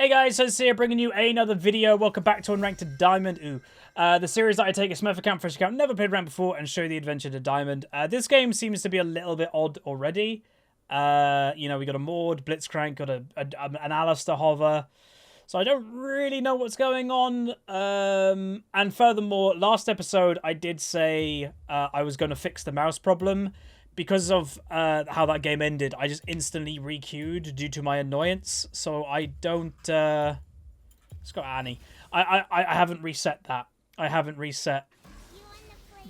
Hey guys, Huzzy here bringing you another video. Welcome back to Unranked to Diamond. The series that I take a Smurf account, fresh account, never played around before, and show the adventure to Diamond. This game seems to be a little bit odd already. You know, we got a MORDE, Blitzcrank, got an Alistair hover. So I don't really know what's going on. And furthermore, last episode I did say I was going to fix the mouse problem. Because of how that game ended, I just instantly re-queued due to my annoyance. So I don't... Let's go Annie. I haven't reset that. I haven't reset...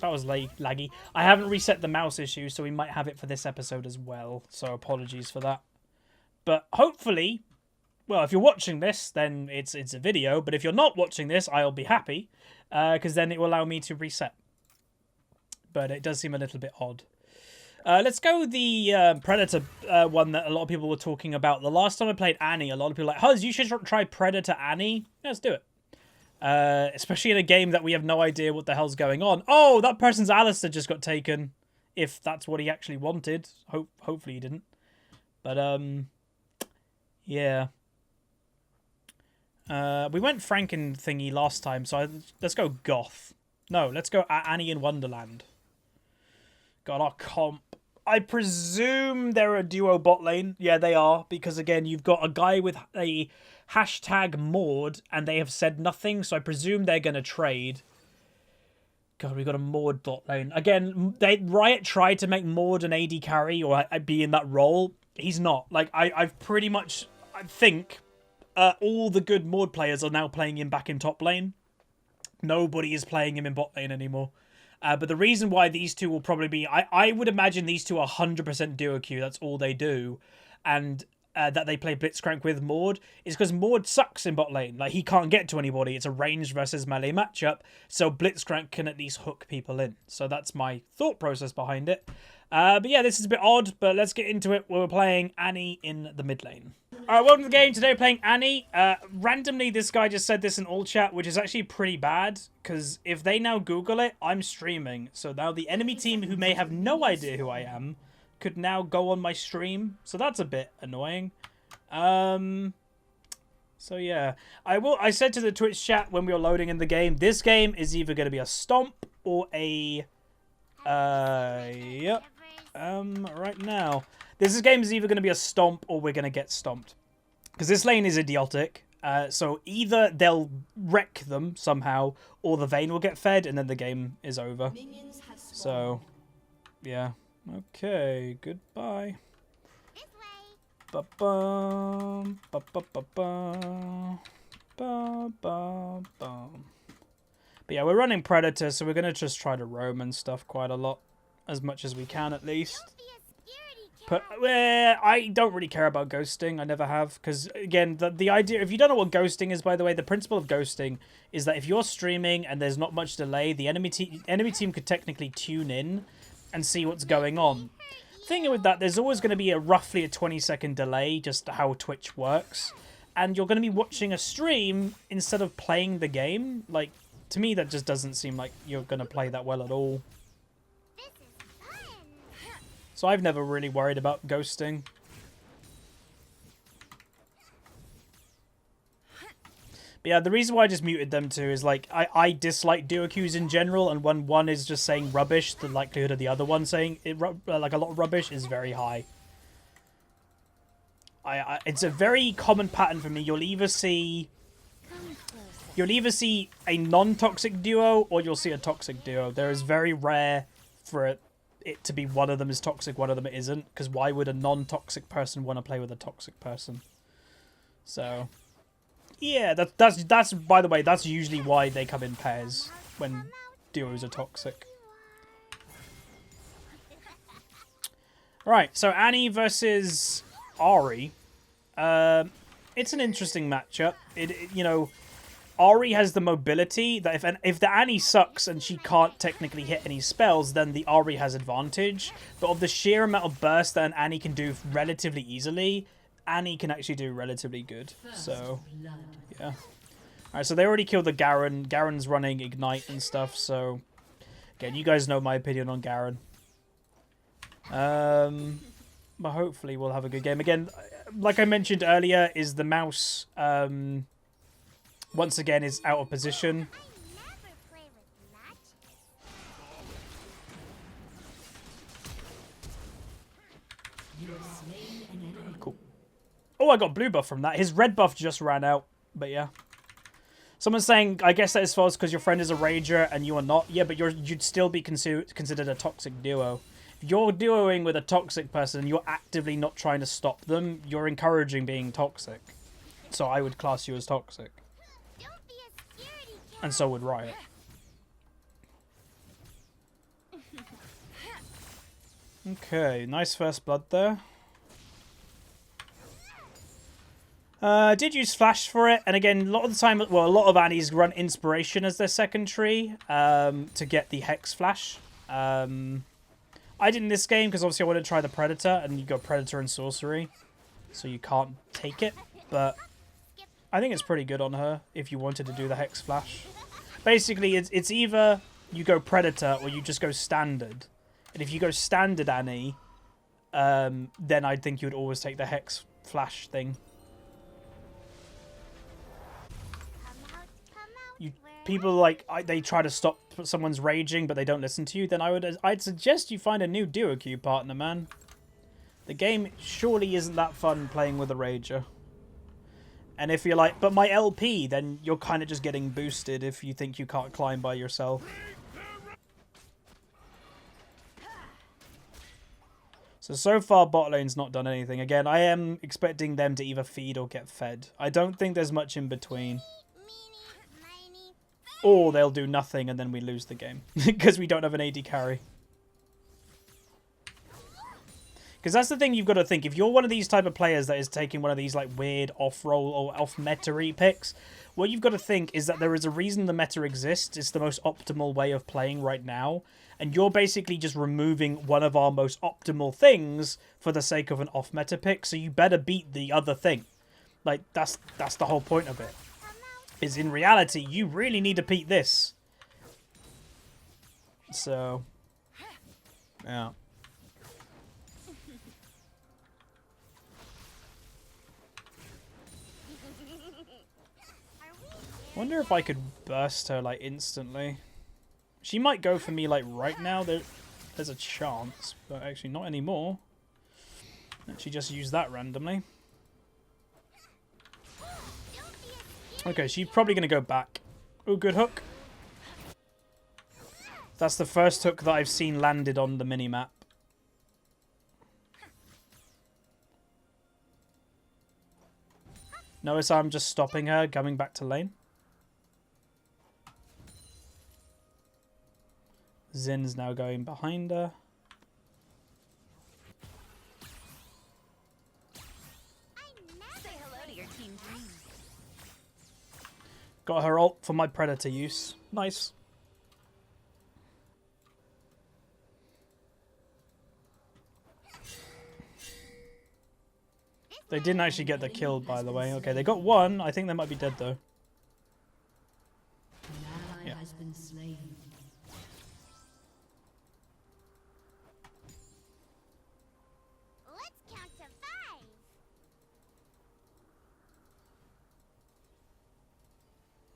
That was laggy. I haven't reset the mouse issue, so we might have it for this episode as well. So apologies for that. But hopefully... Well, if you're watching this, then it's a video. But if you're not watching this, I'll be happy. Because then it will allow me to reset. But it does seem a little bit odd. Let's go the Predator one that a lot of people were talking about. The last time I played Annie, a lot of people were like, Huz, you should try Predator Annie. Yeah, let's do it. Especially in a game that we have no idea what the hell's going on. Oh, that person's Alistair just got taken. If that's what he actually wanted. Hopefully he didn't. But, yeah. We went Franken thingy last time, so let's go Goth. No, let's go Annie in Wonderland. Got our comp. I presume they're a duo bot lane. Yeah, they are. Because, again, you've got a guy with a hashtag MORDE, and they have said nothing, so I presume they're going to trade. God, we've got a MORDE bot lane. Again, Riot tried to make MORDE an AD carry, or be in that role. He's not. Like, I've pretty much... I think all the good MORDE players are now playing him back in top lane. Nobody is playing him in bot lane anymore. But the reason why these two will probably be... I would imagine these two are 100% duo queue. That's all they do. And that they play Blitzcrank with MORDE is because MORDE sucks in bot lane. Like, he can't get to anybody. It's a ranged versus melee matchup. So Blitzcrank can at least hook people in. So that's my thought process behind it. But yeah, this is a bit odd. But let's get into it. We're playing Annie in the mid lane. Alright, welcome to the game. Today we're playing Annie. Randomly, this guy just said this in all chat, which is actually pretty bad, because if they now Google it, I'm streaming. So now the enemy team, who may have no idea who I am, could now go on my stream. So that's a bit annoying. So yeah. I said to the Twitch chat when we were loading in the game, this game is either going to be a stomp or a... Yep. Right now. This game is either going to be a stomp or we're going to get stomped. Because this lane is idiotic. So either they'll wreck them somehow, or the Vayne will get fed, and then the game is over. So, yeah. Okay, goodbye. Ba-bum, ba-ba-ba-bum, ba-ba-bum. But yeah, we're running Predator, so we're going to just try to roam and stuff quite a lot. As much as we can, at least. But I don't really care about ghosting. I never have. Because, again, the idea... If you don't know what ghosting is, by the way, the principle of ghosting is that if you're streaming and there's not much delay, the enemy team could technically tune in and see what's going on. The thing with that, there's always going to be roughly a 20-second delay, just how Twitch works. And you're going to be watching a stream instead of playing the game. Like, to me, that just doesn't seem like you're going to play that well at all. So I've never really worried about ghosting. But yeah, the reason why I just muted them too is, like, I dislike duo queues in general, and when one is just saying rubbish, the likelihood of the other one saying it, like a lot of rubbish is very high. It's a very common pattern for me. You'll either see a non-toxic duo or you'll see a toxic duo. There is very rare for it to be one of them is toxic, one of them isn't, because why would a non-toxic person want to play with a toxic person? So yeah, that's by the way, that's usually why they come in pairs when duos are toxic. Right, so Annie versus Ahri. It's an interesting matchup. You know, Ahri has the mobility that if the Annie sucks and she can't technically hit any spells, then the Ahri has advantage. But of the sheer amount of burst that an Annie can do relatively easily, Annie can actually do relatively good. So, yeah. Alright, so they already killed the Garen. Garen's running Ignite and stuff, so... Again, you guys know my opinion on Garen. But hopefully we'll have a good game. Again, like I mentioned earlier, is the mouse, once again, is out of position. Cool. Oh, I got blue buff from that. His red buff just ran out. But yeah. Someone's saying, I guess that is false because your friend is a rager and you are not. Yeah, but you'd still be considered a toxic duo. If you're duoing with a toxic person and you're actively not trying to stop them, you're encouraging being toxic. So I would class you as toxic. And so would Riot. Okay, nice first blood there. Did use Flash for it, and again, a lot of the time, well, a lot of Annies run Inspiration as their second tree to get the Hex Flash. I did in this game because obviously I wanted to try the Predator, and you got Predator and Sorcery, so you can't take it, but I think it's pretty good on her if you wanted to do the Hex Flash. Basically, it's either you go Predator or you just go Standard, and if you go Standard Annie, then I think you would always take the Hex Flash thing. People like they try to stop someone's raging, but they don't listen to you. Then I'd suggest you find a new duo queue partner, man. The game surely isn't that fun playing with a rager. And if you're like, but my LP, then you're kind of just getting boosted if you think you can't climb by yourself. So far bot lane's not done anything. Again, I am expecting them to either feed or get fed. I don't think there's much in between. Or they'll do nothing and then we lose the game. Because we don't have an AD carry. Because that's the thing you've got to think. If you're one of these type of players that is taking one of these like weird off-roll or off-meta picks, what you've got to think is that there is a reason the meta exists. It's the most optimal way of playing right now. And you're basically just removing one of our most optimal things for the sake of an off-meta pick. So you better beat the other thing. Like, that's the whole point of it. Is in reality, you really need to beat this. So, yeah. Wonder if I could burst her, like, instantly. She might go for me, like, right now. There's a chance, but actually not anymore. She just used that randomly. Okay, she's probably going to go back. Oh, good hook. That's the first hook that I've seen landed on the minimap. Notice I'm just stopping her, coming back to lane. Zin's now going behind her. Got her ult for my Predator use. Nice. They didn't actually get the kill, by the way. Okay, they got one. I think they might be dead, though. Yeah.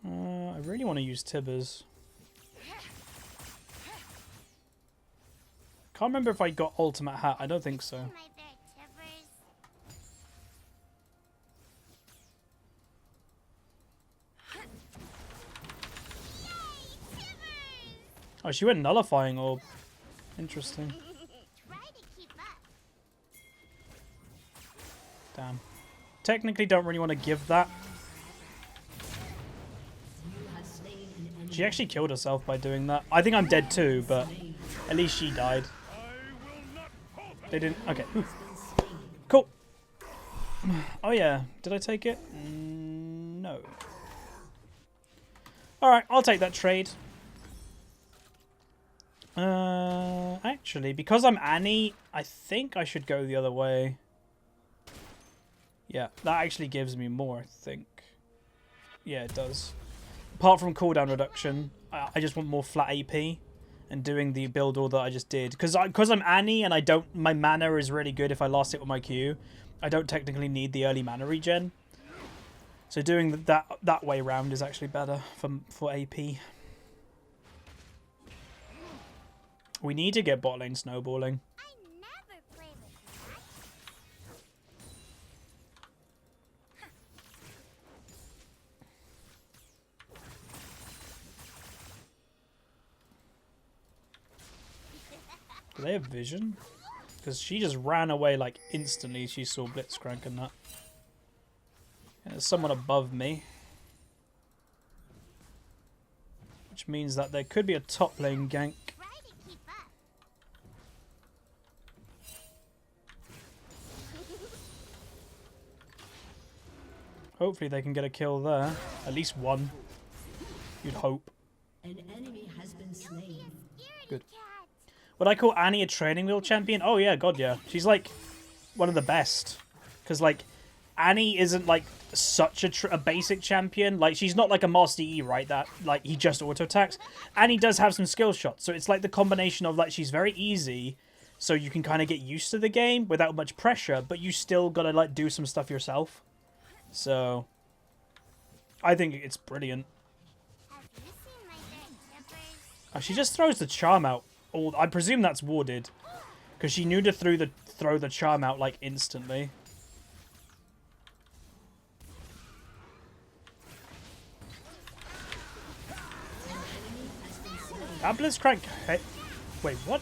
I really want to use Tibbers. Can't remember if I got Ultimate Hat. I don't think so. Oh, she went Nullifying Orb. Interesting. Damn. Technically don't really want to give that. She actually killed herself by doing that. I think I'm dead too, but at least she died. They didn't... Okay. Cool. Oh yeah. Did I take it? No. Alright, I'll take that trade. Actually, because I'm Annie, I think I should go the other way. Yeah, that actually gives me more, I think. Yeah, it does. Apart from cooldown reduction, I just want more flat AP. and doing the build all that I just did. Because I'm Annie and my mana is really good if I last hit with my Q. I don't technically need the early mana regen. So doing that way round is actually better for AP. We need to get bot lane snowballing. Do they have vision? Because she just ran away like instantly. She saw Blitzcrank and that. And there's someone above me. Which means that there could be a top lane gank. Hopefully they can get a kill there. At least one. You'd hope. An enemy has been slain. Good. Would I call Annie a training wheel champion? Oh yeah, god yeah. She's like one of the best. Because like Annie isn't like such a basic champion. Like she's not like a Master E, right? That like he just auto attacks. Annie does have some skill shots. So it's like the combination of like she's very easy. So you can kind of get used to the game without much pressure. But you still gotta like do some stuff yourself. So I think it's brilliant. Oh, she just throws the charm out. I presume that's warded, because she knew to throw the charm out like instantly. That Blitzcrank hit. Wait, what?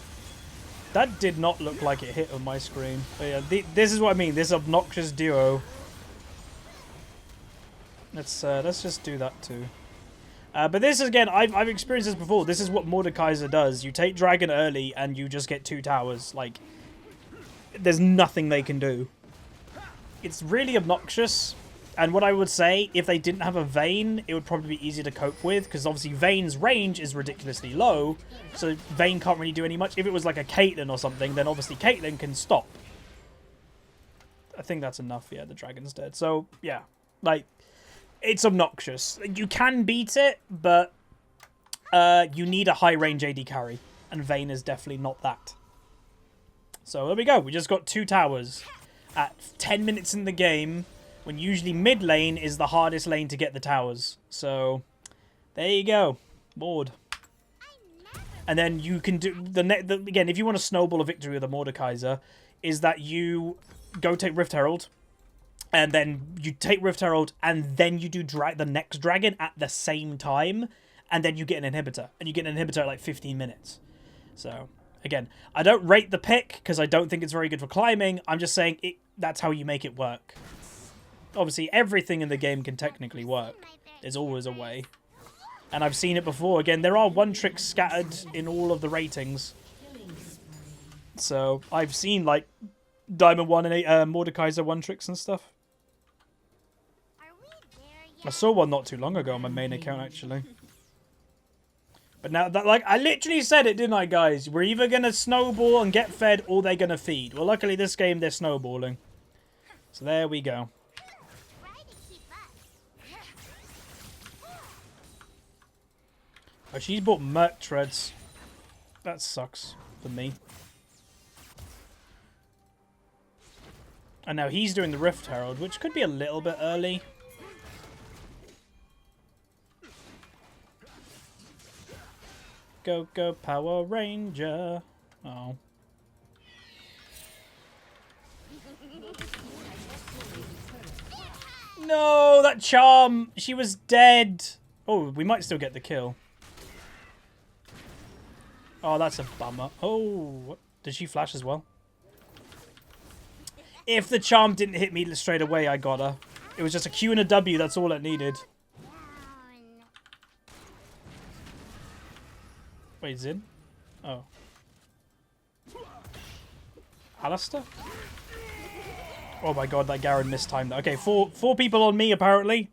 That did not look like it hit on my screen. But yeah, this is what I mean. This obnoxious duo. Let's just do that too. But this, again, I've experienced this before. This is what Mordekaiser does. You take Dragon early and you just get 2 towers. Like, there's nothing they can do. It's really obnoxious. And what I would say, if they didn't have a Vayne, it would probably be easier to cope with. Because obviously Vayne's range is ridiculously low. So Vayne can't really do any much. If it was like a Caitlyn or something, then obviously Caitlyn can stop. I think that's enough. Yeah, the Dragon's dead. So, yeah. Like... It's obnoxious. You can beat it, but you need a high range AD carry. And Vayne is definitely not that. So there we go. We just got 2 towers at 10 minutes in the game, when usually mid lane is the hardest lane to get the towers. So there you go. Mord. And then you can do... again, if you want to snowball a victory with a Mordekaiser, is that you go take Rift Herald... And then you take Rift Herald, and then you do the next dragon at the same time, and then you get an inhibitor. And you get an inhibitor at like 15 minutes. So, again, I don't rate the pick, because I don't think it's very good for climbing. I'm just saying that's how you make it work. Obviously, everything in the game can technically work. There's always a way. And I've seen it before. Again, there are one-tricks scattered in all of the ratings. So, I've seen, like, Diamond 1 and Mordekaiser one-tricks and stuff. I saw one not too long ago on my main account, actually. But now, that like, I literally said it, didn't I, guys? We're either going to snowball and get fed, or they're going to feed. Well, luckily, this game, they're snowballing. So there we go. Oh, she's bought Merc Treads. That sucks for me. And now he's doing the Rift Herald, which could be a little bit early. Go, go, Power Ranger. Oh. No, that charm. She was dead. Oh, we might still get the kill. Oh, that's a bummer. Oh, what? Did she flash as well? If the charm didn't hit me straight away, I got her. It was just a Q and a W. That's all it needed. Wait, Zin? Oh. Alistair? Oh my god, that Garen mistimed that. Okay, four people on me, apparently.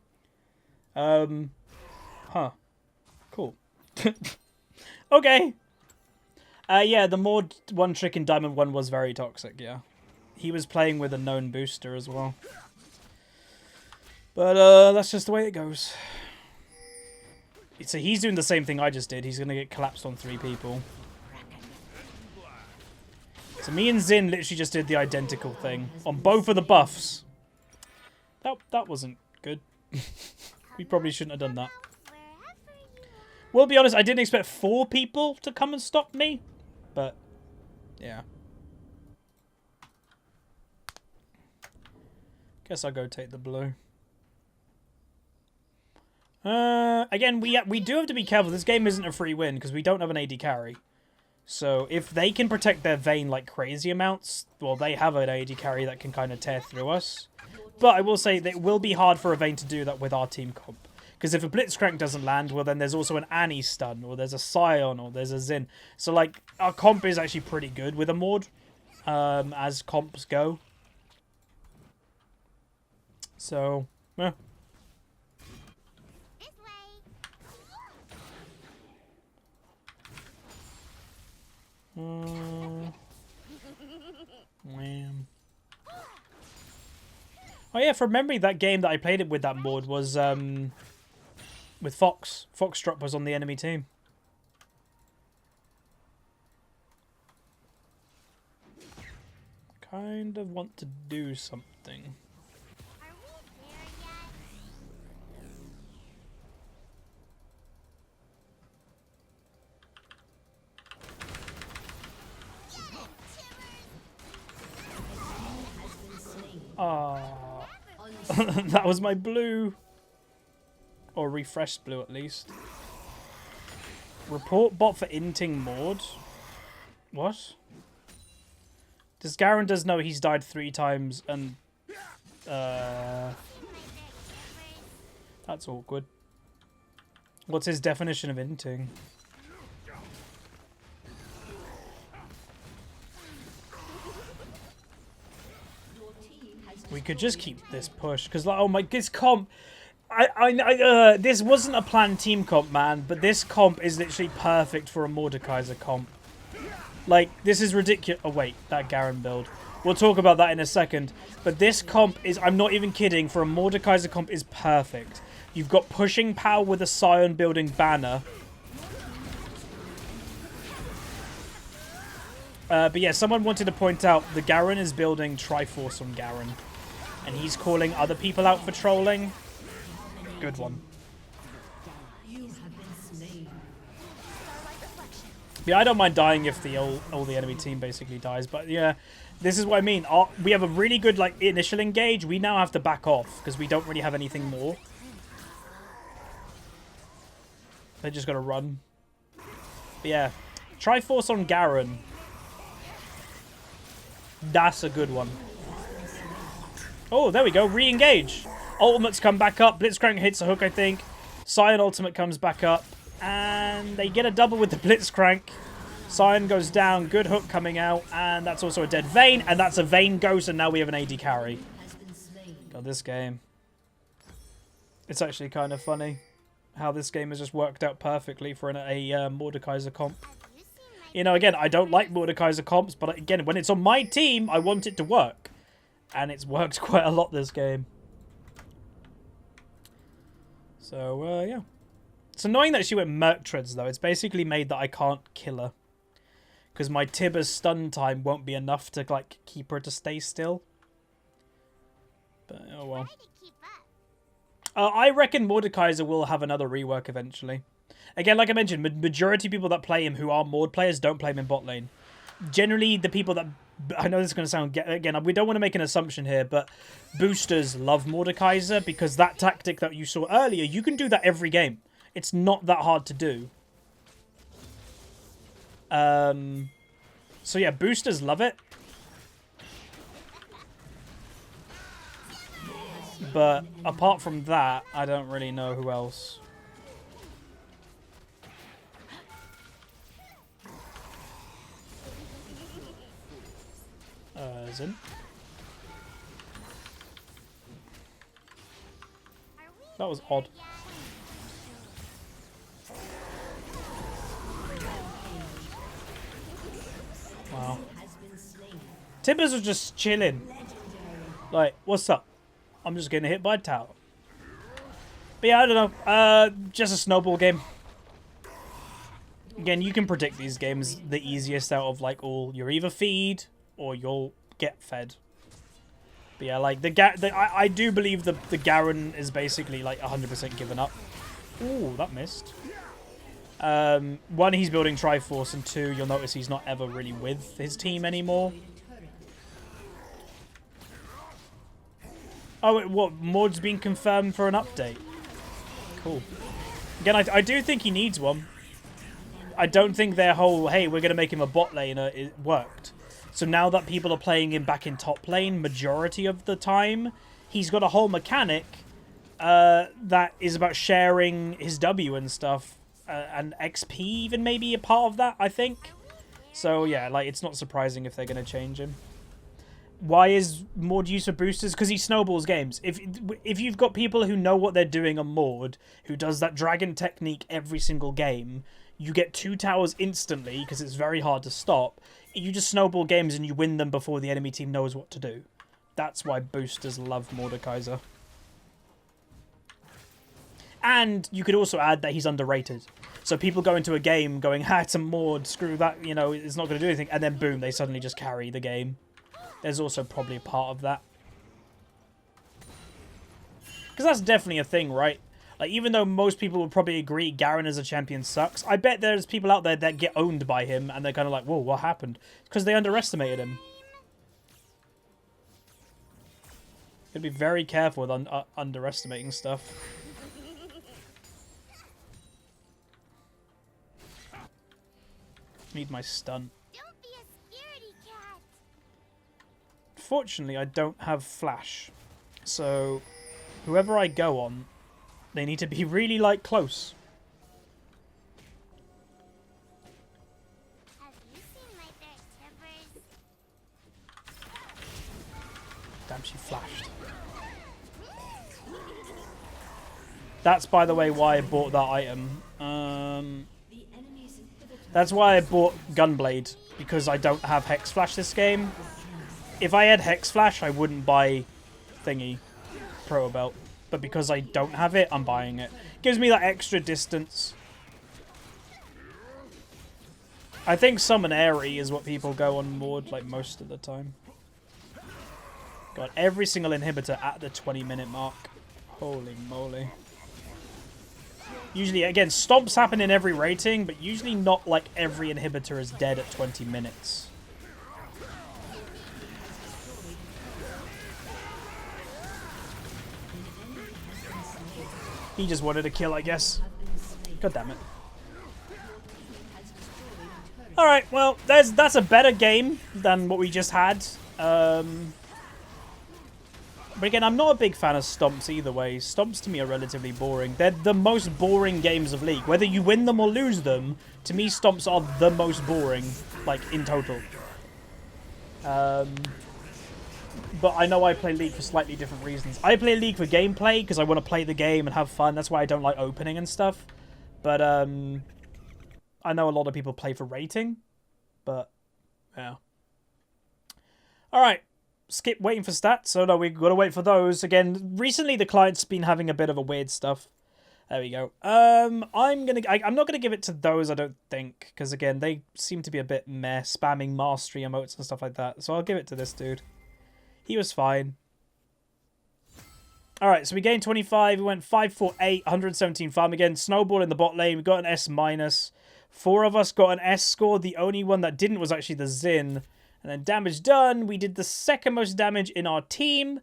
Huh. Cool. Okay. Yeah, the Mord one trick in Diamond 1 was very toxic, yeah. He was playing with a known booster as well. But, that's just the way it goes. So he's doing the same thing I just did. He's going to get collapsed on 3 people. So me and Zin literally just did the identical thing on both of the buffs. That wasn't good. We probably shouldn't have done that. We'll be honest, I didn't expect 4 people to come and stop me. But, yeah. Guess I'll go take the blue. Again, we do have to be careful. This game isn't a free win because we don't have an AD carry. So if they can protect their Vayne like crazy amounts, well, they have an AD carry that can kind of tear through us. But I will say that it will be hard for a Vayne to do that with our team comp. Because if a Blitzcrank doesn't land, well, then there's also an Annie stun, or there's a Scion, or there's a Xin. So, like, our comp is actually pretty good with a Mord, as comps go. So, yeah. Wham. Oh yeah, from memory, that game that I played it with that Mord was with Fox. Foxtrot was on the enemy team. Kind of want to do something. Ah, that was my blue. Or refreshed blue, at least. Report bot for inting Mord. What? Does Garen does know he's died 3 times and... That's awkward. What's his definition of inting? We could just keep this push, because like, oh my, this comp, this wasn't a planned team comp, man, but this comp is literally perfect for a Mordekaiser comp. Like, this is ridiculous. Oh wait, that Garen build. We'll talk about that in a second. But this comp is, I'm not even kidding, for a Mordekaiser comp is perfect. You've got pushing power with a Scion building banner. But yeah, someone wanted to point out the Garen is building Triforce on Garen. And he's calling other people out for trolling. Good one. Yeah, I don't mind dying if the all the enemy team basically dies. But yeah, this is what I mean. We have a really good like initial engage. We now have to back off because we don't really have anything more. They just got to run. But yeah, Triforce on Garen. That's a good one. Oh, there we go. Re-engage. Ultimates come back up. Blitzcrank hits a hook, I think. Scion ultimate comes back up. And they get a double with the Blitzcrank. Scion goes down. Good hook coming out. And that's also a dead Vayne. And that's a Vayne ghost. And now we have an AD carry. God, this game. It's actually kind of funny how this game has just worked out perfectly for a Mordekaiser comp. You know, again, I don't like Mordekaiser comps. But again, when it's on my team, I want it to work. And it's worked quite a lot this game. So, yeah. It's annoying that she went Merc Treads, though. It's basically made that I can't kill her. Because my Tibber's stun time won't be enough to, like, keep her to stay still. But, oh well. I reckon Mordekaiser will have another rework eventually. Again, like I mentioned, majority of people that play him who are Mord players don't play him in bot lane. Generally, the people that... I know this is going to sound... Again, we don't want to make an assumption here, but boosters love Mordekaiser because that tactic that you saw earlier, you can do that every game. It's not that hard to do. So yeah, boosters love it. But apart from that, I don't really know who else. Zin. That was odd. Wow. Tibbers was just chilling. Like, what's up? I'm just getting hit by a tower. But yeah, I don't know. Just a snowball game. Again, you can predict these games the easiest out of like all. You're either feed or you'll get fed. But yeah, like I do believe the Garen is basically like 100% given up. Ooh, that missed. One, he's building Triforce, and two, you'll notice he's not ever really with his team anymore. Oh, what? Mord's been confirmed for an update. Cool. Again, I do think he needs one. I don't think their whole, hey, we're going to make him a bot laner, it worked. So now that people are playing him back in top lane majority of the time, he's got a whole mechanic that is about sharing his W and stuff. And XP even maybe a part of that, I think. So yeah, like it's not surprising if they're going to change him. Why is Mord used for boosters? Because he snowballs games. If you've got people who know what they're doing on Mord, who does that dragon technique every single game, you get 2 towers instantly because it's very hard to stop. You just snowball games and you win them before the enemy team knows what to do. That's why boosters love Mordekaiser. And you could also add that he's underrated. So people go into a game going, ha, it's a Mord, screw that, you know, it's not going to do anything. And then boom, they suddenly just carry the game. There's also probably a part of that. Because that's definitely a thing, right? Like, even though most people would probably agree Garen as a champion sucks, I bet there's people out there that get owned by him and they're kind of like, whoa, what happened? Because they underestimated him. Gotta be very careful with underestimating stuff. Need my stun. Don't be a scaredy cat. Fortunately, I don't have flash. So, whoever I go on, they need to be really, like, close. Have you seen my bare timbers? Damn, she flashed. That's, by the way, why I bought that item. That's why I bought Gunblade, because I don't have Hex Flash this game. If I had Hex Flash, I wouldn't buy Thingy, Proto Belt. But because I don't have it, I'm buying it. Gives me that extra distance. I think Summon Airy is what people go on Mord, like, most of the time. God, every single inhibitor at the 20-minute mark. Holy moly. Usually, again, stomps happen in every rating, but usually not like every inhibitor is dead at 20 minutes. He just wanted a kill, I guess. God damn it. Alright, well, that's a better game than what we just had. But again, I'm not a big fan of Stomps either way. Stomps to me are relatively boring. They're the most boring games of League. Whether you win them or lose them, to me Stomps are the most boring, like, in total. But I know I play League for slightly different reasons. I play League for gameplay, because I want to play the game and have fun. That's why I don't like opening and stuff. But, I know a lot of people play for rating. But, yeah. Alright. Skip waiting for stats. So no, we've got to wait for those. Again, recently the client's been having a bit of a weird stuff. There we go. I'm not gonna give it to those, I don't think, because again, they seem to be a bit meh, spamming mastery emotes and stuff like that. So I'll give it to this dude. He was fine. Alright, so we gained 25. We went 548, 117 farm. Again, snowball in the bot lane. We got an S-. 4 of us got an S score. The only one that didn't was actually the Xin. And then damage done. We did the second most damage in our team.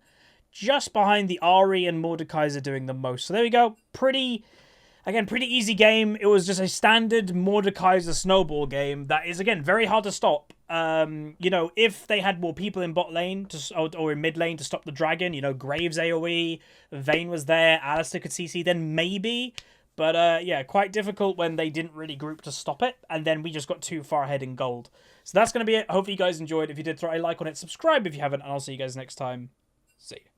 Just behind the Ahri and Mordekaiser doing the most. So there we go. Pretty easy game. It was just a standard Mordekaiser snowball game that is, again, very hard to stop. You know, if they had more people in bot lane or in mid lane to stop the dragon, you know, Graves AoE, Vayne was there, Alistair could CC, then maybe. But, yeah, quite difficult when they didn't really group to stop it. And then we just got too far ahead in gold. So that's going to be it. Hopefully you guys enjoyed. If you did, throw a like on it. Subscribe if you haven't. And I'll see you guys next time. See ya.